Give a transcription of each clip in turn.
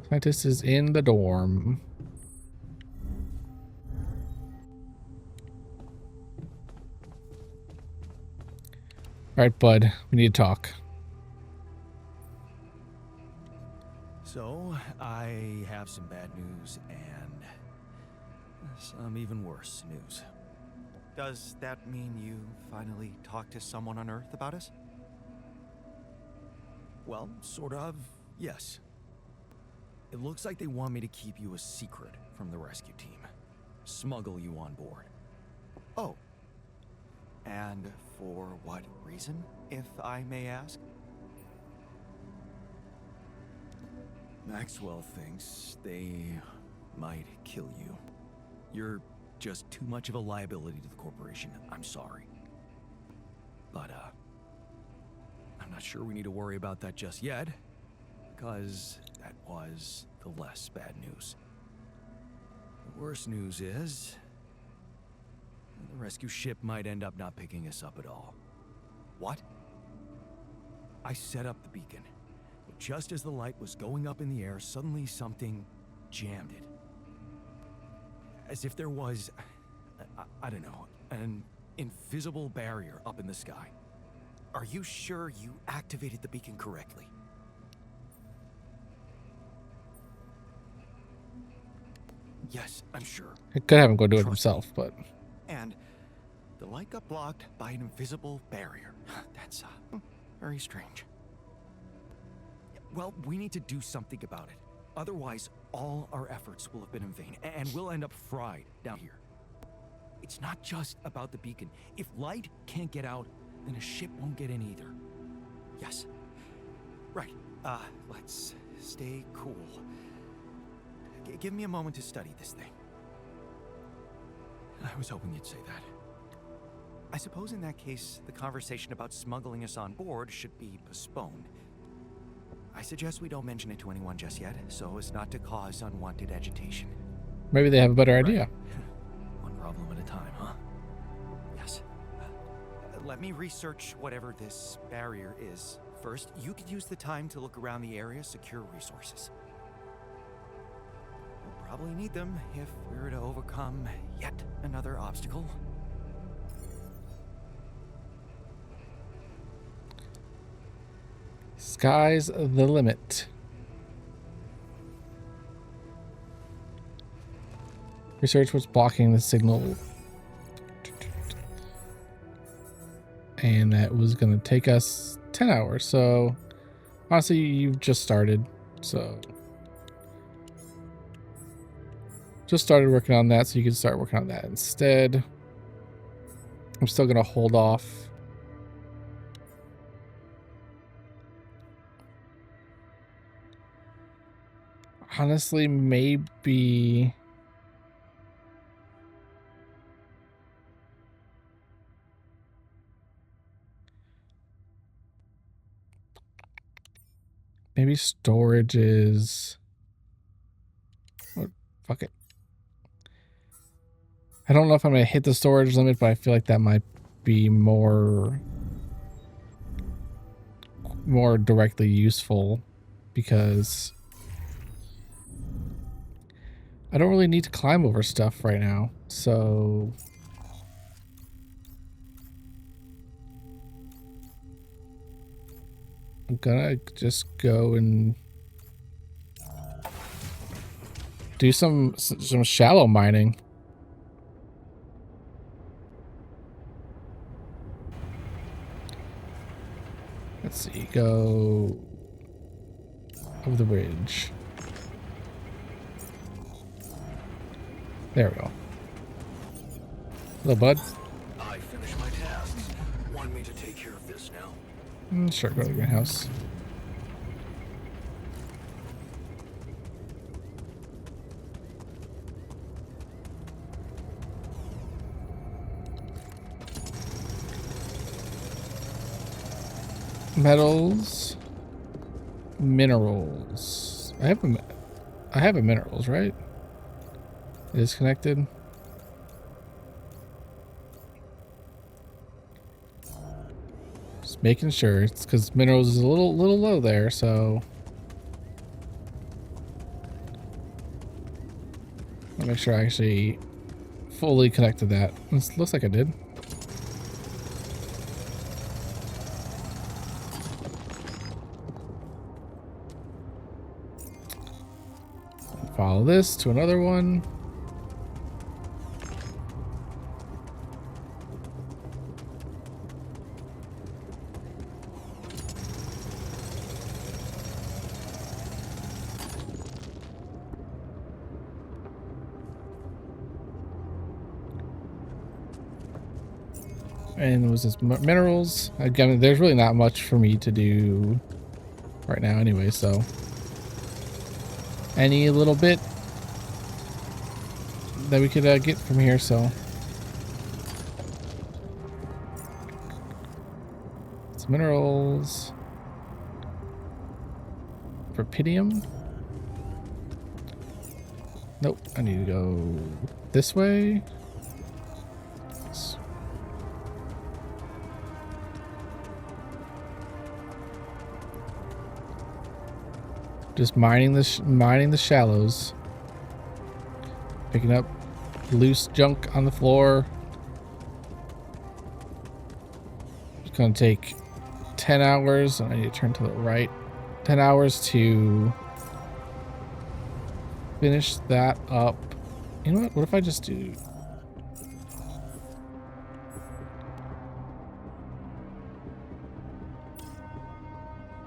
Scientist is in the dorm. All right, bud. We need to talk. So, I have some bad news and some even worse news. Does that mean you finally talked to someone on Earth about us? Well, sort of, yes. It looks like they want me to keep you a secret from the rescue team. Smuggle you on board. Oh. And for what reason, if I may ask? Maxwell thinks they might kill you. You're just too much of a liability to the corporation. I'm sorry. But, I'm not sure we need to worry about that just yet, because that was the less bad news. The worst news is the rescue ship might end up not picking us up at all. What? I set up the beacon. But just as the light was going up in the air, suddenly something jammed it. As if there was, I don't know, an invisible barrier up in the sky. Are you sure you activated the beacon correctly? Yes, I'm sure. I could have him go do it Trust himself, but... And the light got blocked by an invisible barrier. That's, very strange. Well, we need to do something about it. Otherwise, all our efforts will have been in vain, and we'll end up fried down here. It's not just about the beacon. If light can't get out, then a ship won't get in either. Yes. Right. Let's stay cool. Give me a moment to study this thing. I was hoping you'd say that. I suppose in that case, the conversation about smuggling us on board should be postponed. I suggest we don't mention it to anyone just yet, so as not to cause unwanted agitation. Maybe they have a better idea. Right. One problem at a time, huh? Yes. Let me research whatever this barrier is. First, you could use the time to look around the area, secure resources. We'll probably need them if we're to overcome yet another obstacle. Sky's the limit. Research what's blocking the signal. And that was going to take us 10 hours. So, honestly, you've just started. So, just started working on that. So, you can start working on that instead. I'm still going to hold off. Honestly, maybe... Maybe storage is... Oh, fuck it. I don't know if I'm going to hit the storage limit, but I feel like that might be more directly useful because I don't really need to climb over stuff right now. So I'm gonna just go and do some shallow mining. Let's see, go over the bridge. There we go. Hello, bud. I finished my tasks. Want me to take care of this now? Sure, go to the greenhouse. Metals, minerals. I have a minerals, right? It is connected. Just making sure. It's because minerals is a little low there, so I'll make sure I actually fully connected that. This looks like I did. Follow this to another one. And was this minerals? Again, there's really not much for me to do right now anyway, so any little bit that we could get from here, so it's minerals, Verpidium. Nope, I need to go this way. Just mining the shallows, picking up loose junk on the floor. It's gonna take 10 hours. I need to turn to the right. 10 hours to finish that up. You know what? What if I just do?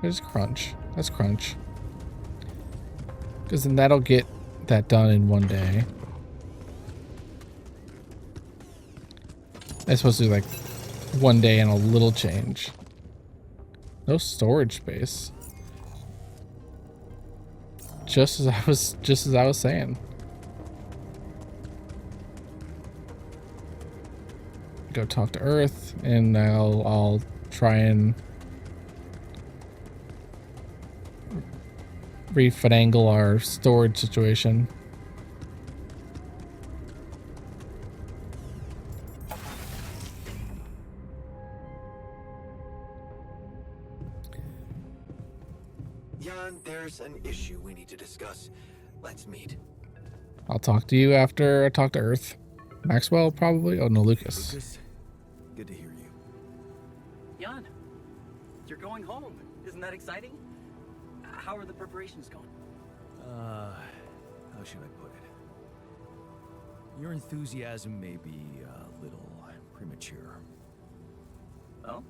There's crunch. That's crunch. Because then that'll get that done in one day. I'm supposed to do like one day and a little change. No storage space. Just as I was saying. Go talk to Earth, and I'll try and refinagle our storage situation. Jan, there's an issue we need to discuss. Let's meet. I'll talk to you after I talk to Earth. Maxwell, probably? Oh, no, Lucas. Lucas, good to hear you. Jan, you're going home. Isn't that exciting? How are the preparations going? How should I put it? Your enthusiasm may be a little premature. Oh?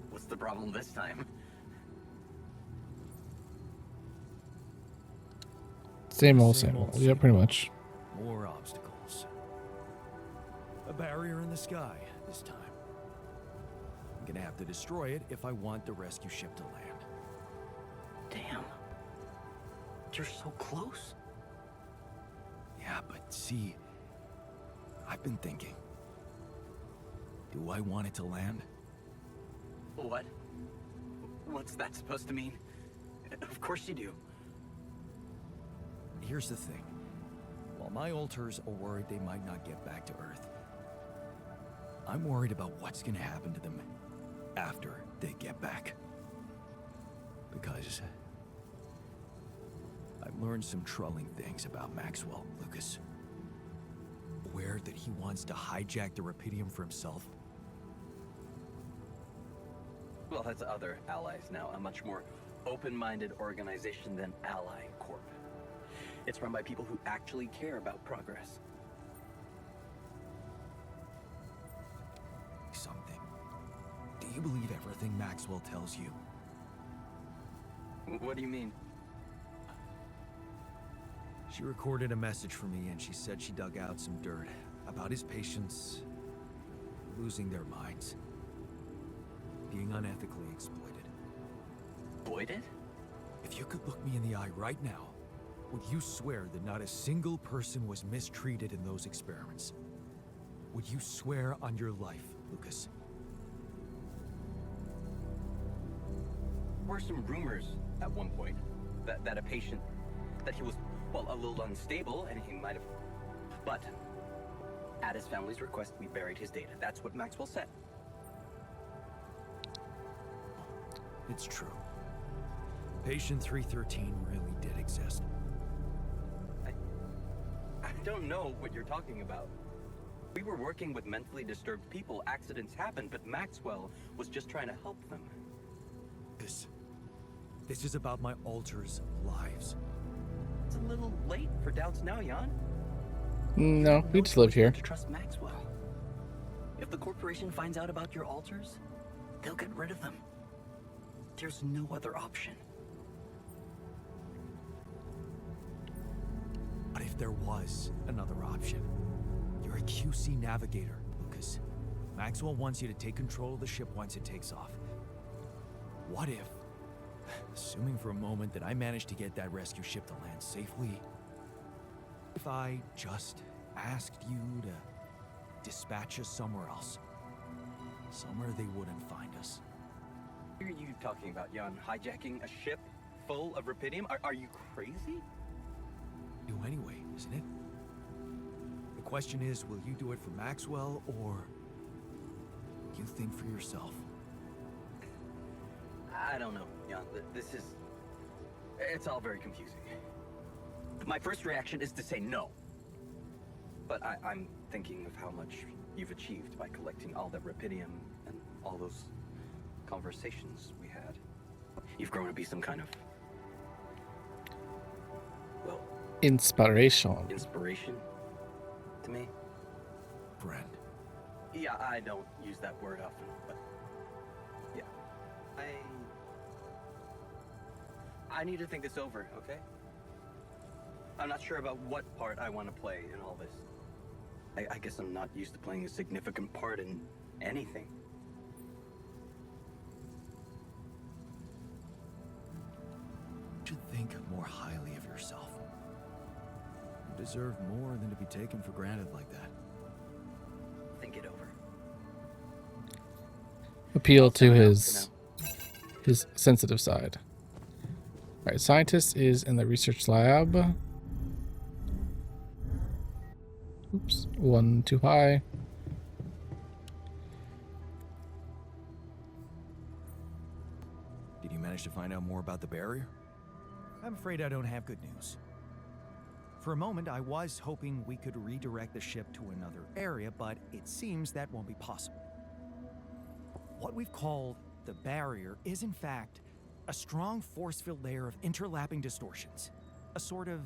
What's the problem this time? Same old, same old. Yeah, pretty much. More obstacles. A barrier in the sky this time. I'm gonna have to destroy it if I want the rescue ship to land. Damn. You're so close. Yeah, but see, I've been thinking. Do I want it to land? What? What's that supposed to mean? Of course you do. Here's the thing. While my alters are worried they might not get back to Earth, I'm worried about what's gonna happen to them after they get back. Because I've learned some troubling things about Maxwell, Lucas. Aware that he wants to hijack the Rapidium for himself. Well, that's other allies now. A much more open-minded organization than Ally Corp. It's run by people who actually care about progress. Something. Do you believe everything Maxwell tells you? What do you mean? She recorded a message for me and she said she dug out some dirt about his patients losing their minds, being unethically exploited. Exploited? If you could look me in the eye right now, would you swear that not a single person was mistreated in those experiments? Would you swear on your life, Lucas? There were some rumors at one point that a patient, that he was, well, a little unstable and he might have, but at his family's request, we buried his data. That's what Maxwell said. It's true. Patient 313 really did exist. don't know what you're talking about. We were working with mentally disturbed people. Accidents happen, but Maxwell was just trying to help them. This is about my alters' lives. It's a little late for doubts now, Jan. No, we just live choice here. but to trust Maxwell. If the corporation finds out about your alters, they'll get rid of them. There's no other option. But if there was another option? You're a QC navigator, Lucas. Maxwell wants you to take control of the ship once it takes off. What if, assuming for a moment that I managed to get that rescue ship to land safely, if I just asked you to dispatch us somewhere else? Somewhere they wouldn't find us. What are you talking about, Jan? Hijacking a ship full of rupidium? Are you crazy? You anyway, isn't it? The question is, will you do it for Maxwell, or you think for yourself? I don't know, Jan. It's all very confusing. My first reaction is to say no. But I'm thinking of how much you've achieved by collecting all that rupidium and all those conversations we had. You've grown to be some kind of, well, Inspiration. inspiration to me. Friend. Yeah, I don't use that word often, but yeah. I need to think this over, okay? I'm not sure about what part I want to play in all this. I guess I'm not used to playing a significant part in anything. You should think more highly of yourself. You deserve more than to be taken for granted like that. Think it over. Appeal to For his sensitive side. All right, scientist is in the research lab. Oops, one too high. Did you manage to find out more about the barrier? I'm afraid I don't have good news. For a moment, I was hoping we could redirect the ship to another area, but it seems that won't be possible. What we've called the barrier is, in fact, a strong force-filled layer of interlapping distortions. A sort of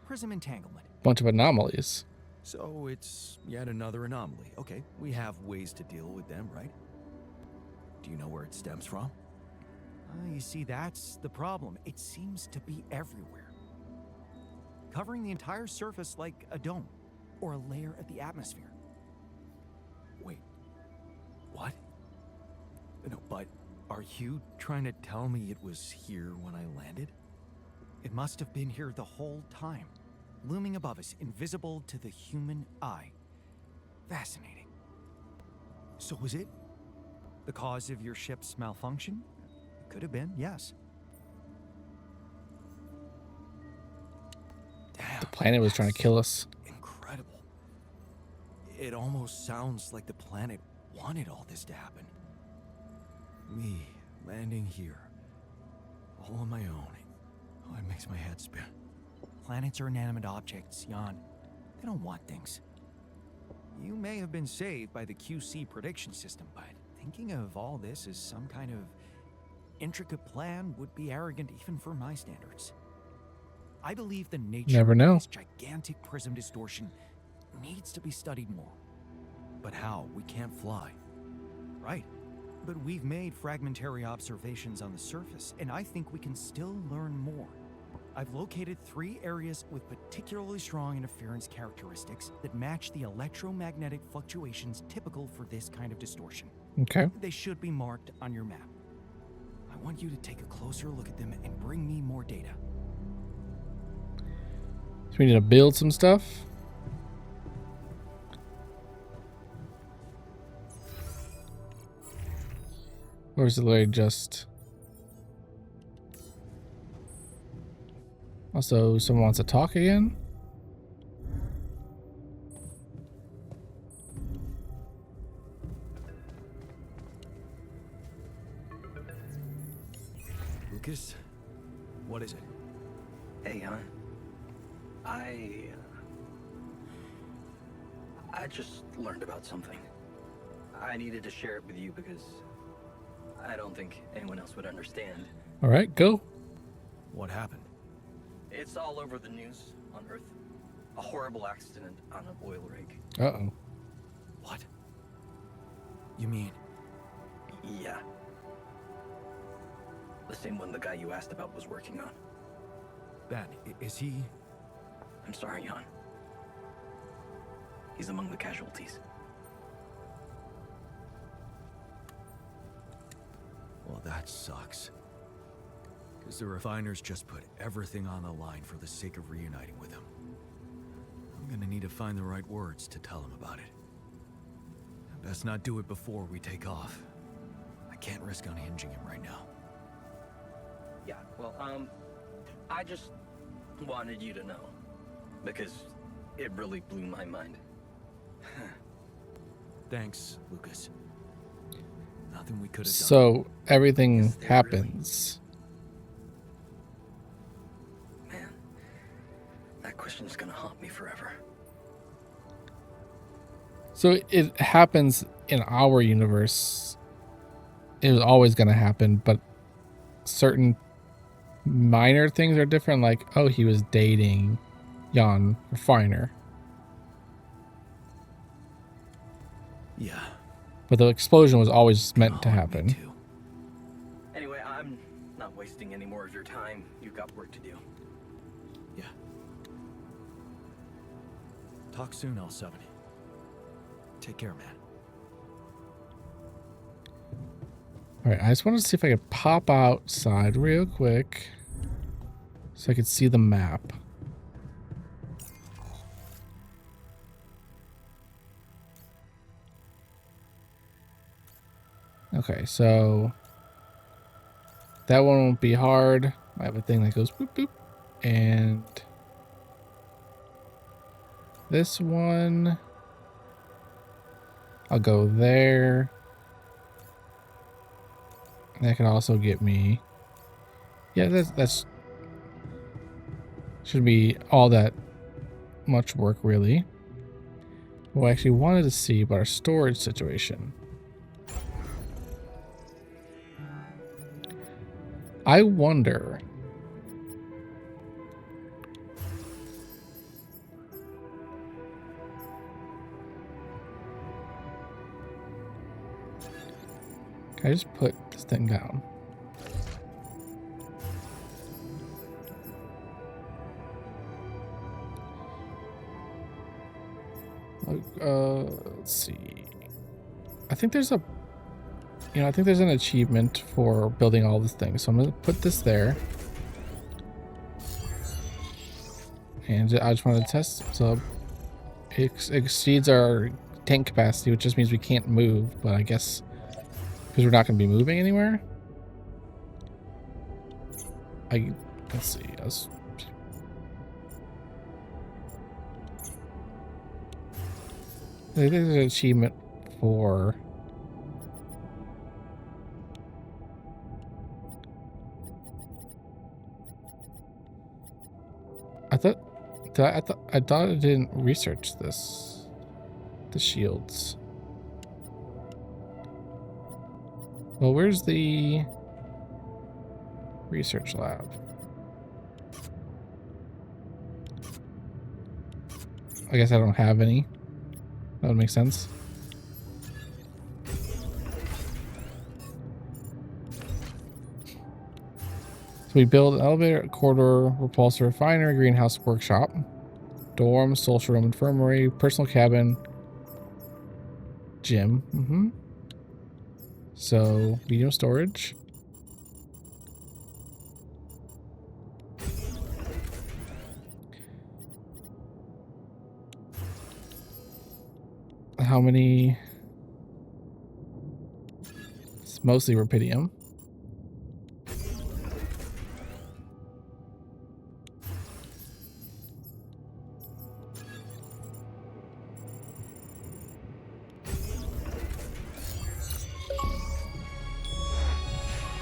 prism entanglement. Bunch of anomalies. So it's yet another anomaly. Okay, we have ways to deal with them, right? Do you know where it stems from? You see, that's the problem. It seems to be everywhere. Covering the entire surface like a dome, or a layer of the atmosphere. Wait, what? No, but are you trying to tell me it was here when I landed? It must have been here the whole time, looming above us, invisible to the human eye. Fascinating. So was it the cause of your ship's malfunction? It could have been, yes. Damn, The planet was trying to kill us. incredible. It almost sounds like the planet wanted all this to happen. Me landing here, all on my own. Oh, it makes my head spin. Planets are inanimate objects, Jan. They don't want things. You may have been saved by the QC prediction system, but thinking of all this as some kind of intricate plan would be arrogant even for my standards. I believe the nature Never know. of this gigantic prism distortion needs to be studied more. But how? We can't fly. Right. But we've made fragmentary observations on the surface, and I think we can still learn more. I've located 3 areas with particularly strong interference characteristics that match the electromagnetic fluctuations typical for this kind of distortion. Okay. They should be marked on your map. I want you to take a closer look at them and bring me more data. So we need to build some stuff. Or is it literally just... Also, someone wants to talk again? Lucas, what is it? Hey, hon. I just learned about something. I needed to share it with you because I don't think anyone else would understand. All right, go. What happened? It's all over the news on Earth. A horrible accident on an oil rig. Uh-oh. What? You mean? Yeah. The same one the guy you asked about was working on. Ben, is he? I'm sorry, Jan. He's among the casualties. Well, that sucks. Because the refiners just put everything on the line for the sake of reuniting with him. I'm gonna need to find the right words to tell him about it. Best not do it before we take off. I can't risk unhinging him right now. Yeah, well, I just wanted you to know. Because it really blew my mind. Thanks, Lucas. Nothing we could have done. So everything Is there happens. Man, that question's gonna haunt me forever. So it happens in our universe. It was always going to happen, but certain minor things are different. Like, oh, he was dating Jan Refiner, Yeah. but the explosion was always meant to Oh, me happen. too. Anyway, I'm not wasting any more of your time. You've got work to do. Yeah. Talk soon, L7. Take care, man. All right, I just wanted to see if I could pop outside real quick so I could see the map. Okay, so that one won't be hard. I have a thing that goes boop boop, and this one I'll go there. That can also get me. Yeah, that's should be all that much work, really. Well, I actually wanted to see about our storage situation. I wonder. Can I just put this thing down? Let's see. I think there's a, I think there's an achievement for building all this thing. So I'm gonna put this there, and I just wanted to test. So it exceeds our tank capacity, which just means we can't move. But I guess because we're not going to be moving anywhere. Let's see. I think there's an achievement for I thought I didn't research this. The shields. Well, where's the research lab? I guess I don't have any. That would make sense. So we build an elevator, corridor, repulsor, refinery, greenhouse, workshop, dorm, social room, infirmary, personal cabin, gym. So medium storage. How many? It's mostly rubidium.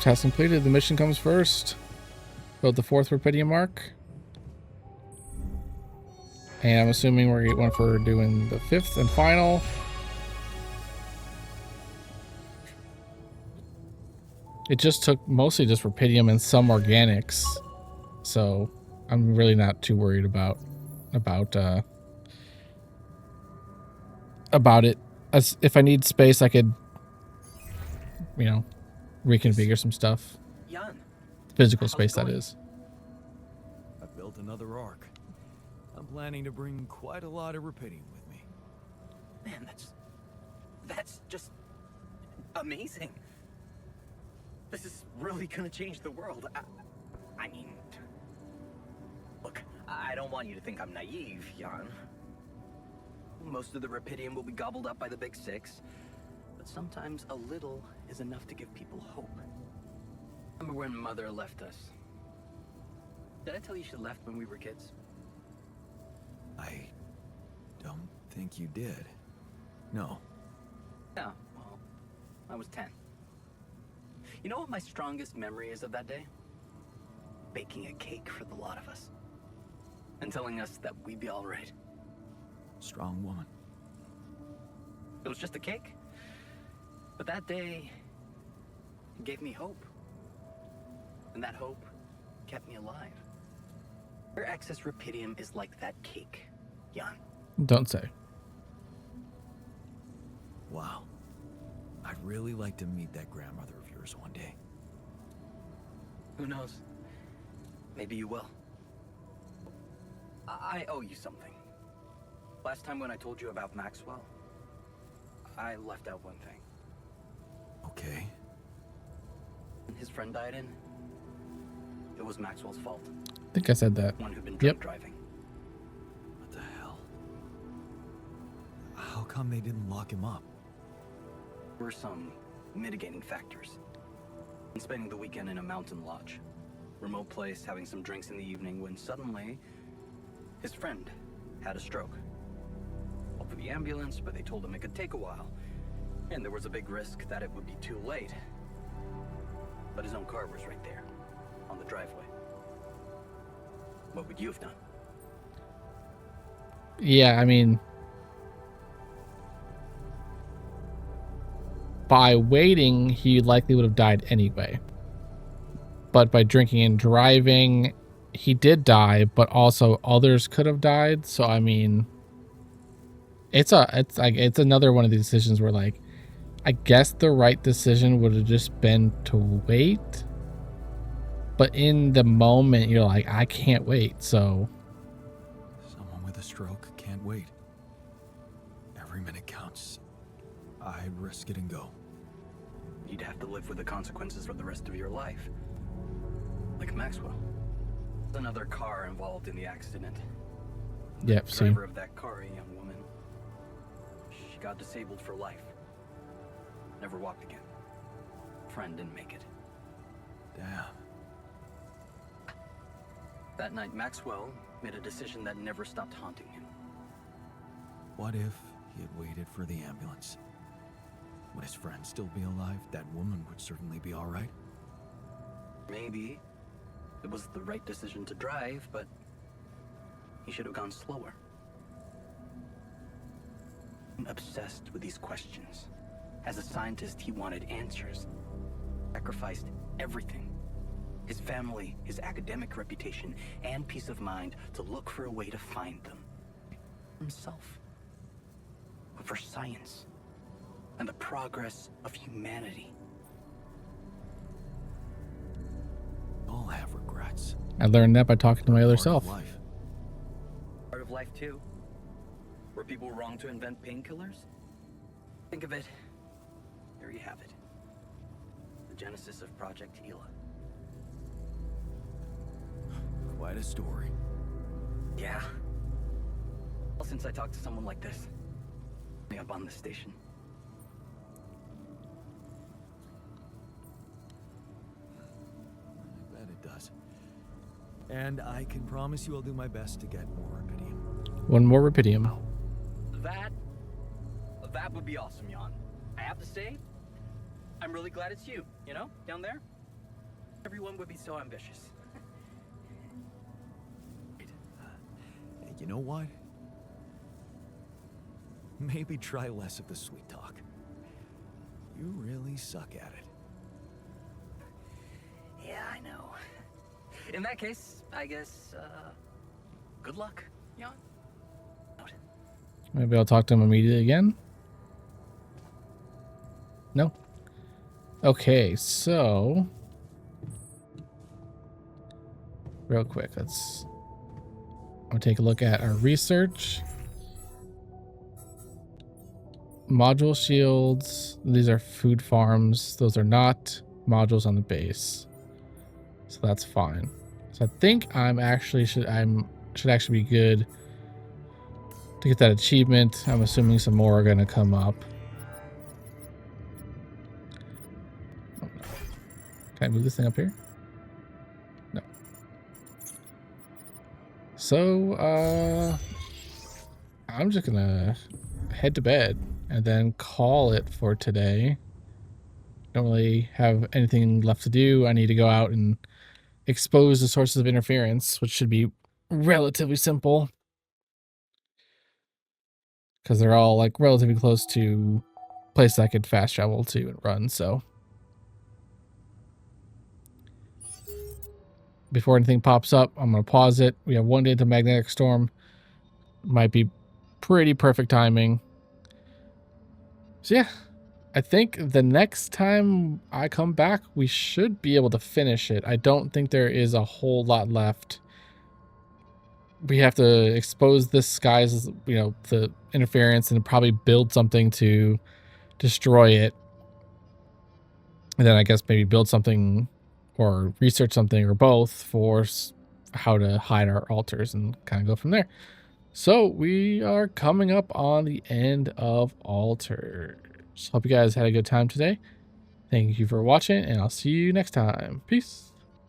Task completed. The mission comes first. Build the 4th rubidium mark. And I'm assuming we're going for doing the 5th and final. It just took mostly just rupidium and some organics, so I'm really not too worried about it. As if I need space, I could, you know, reconfigure some stuff. Jan, Physical how's it space, that going? is. I built another ark. I'm planning to bring quite a lot of rupidium with me. Man, that's just amazing. This is really gonna change the world. I mean, look, I don't want you to think I'm naive, Jan. Most of the rupidium will be gobbled up by the big six, but sometimes a little is enough to give people hope. Remember when Mother left us? Did I tell you she left when we were kids? I don't think you did. No. Yeah, well, I was 10. You know what my strongest memory is of that day? Baking a cake for the lot of us. And telling us that we'd be all right. Strong woman. It was just a cake. But that day, it gave me hope. And that hope kept me alive. Your excess rupidium is like that cake, Jan. Don't say. Wow. I'd really like to meet that grandmother of yours one day. Who knows? Maybe you will. I owe you something. Last time when I told you about Maxwell, I left out one thing. Okay. When his friend died in, it was Maxwell's fault. I think I said that. One who'd been Yep. drunk driving. What the hell? How come they didn't lock him up? There were some mitigating factors. And spending the weekend in a mountain lodge, remote place, having some drinks in the evening, when suddenly his friend had a stroke. Called for the ambulance, but they told him it could take a while, and there was a big risk that it would be too late. But his own car was right there, on the driveway. What would you have done? Yeah, I mean, by waiting, he likely would have died anyway. But by drinking and driving, he did die, but also others could have died. So I mean, it's another one of these decisions where, like, I guess the right decision would have just been to wait. But in the moment, you're like, I can't wait. So Someone with a stroke can't wait. Every minute counts. I'd risk it and go. You'd have to live with the consequences for the rest of your life. Like Maxwell. There's another car involved in the accident. yep, see. Driver of that car, a young woman. She got disabled for life. Never walked again. Friend didn't make it. Damn. That night, Maxwell made a decision that never stopped haunting him. What if he had waited for the ambulance? Would his friend still be alive? That woman would certainly be all right. Maybe it was the right decision to drive, but he should have gone slower. I'm obsessed with these questions. As a scientist, he wanted answers. Sacrificed everything. His family, his academic reputation, and peace of mind to look for a way to find them. Himself. But for science and the progress of humanity. All have regrets. I learned that by talking to my other Part of self. life. Part of life too. Were people wrong to invent painkillers? Think of it. There you have it. The genesis of Project Gila. Quite a story. Yeah. Well, since I talked to someone like this, up on this station. I bet it does. And I can promise you I'll do my best to get more rupidium. One more rupidium. That would be awesome, Jan. I have to say, I'm really glad it's you, down there. Everyone would be so ambitious. And you know what? Maybe try less of the sweet talk. You really suck at it. Yeah, I know. In that case, I guess, good luck, Jan. Maybe I'll talk to him immediately again. No. Okay, so real quick, I'll take a look at our research. Module shields. These are food farms. Those are not modules on the base. So that's fine. So I think should actually be good to get that achievement. I'm assuming some more are going to come up. Oh, no. Can I move this thing up here? No. So I'm just gonna head to bed and then call it for today. Don't really have anything left to do. I need to go out and expose the sources of interference, which should be relatively simple because they're all like relatively close to places I could fast travel to and run. So before anything pops up, I'm going to pause it. We have 1 day to magnetic storm. Might be pretty perfect timing. So yeah, I think the next time I come back, we should be able to finish it. I don't think there is a whole lot left. We have to expose this guy's, the interference and probably build something to destroy it. And then I guess maybe build something or research something or both for how to hide our altars and kind of go from there. So we are coming up on the end of altars. Hope you guys had a good time today. Thank you for watching, and I'll see you next time. Peace.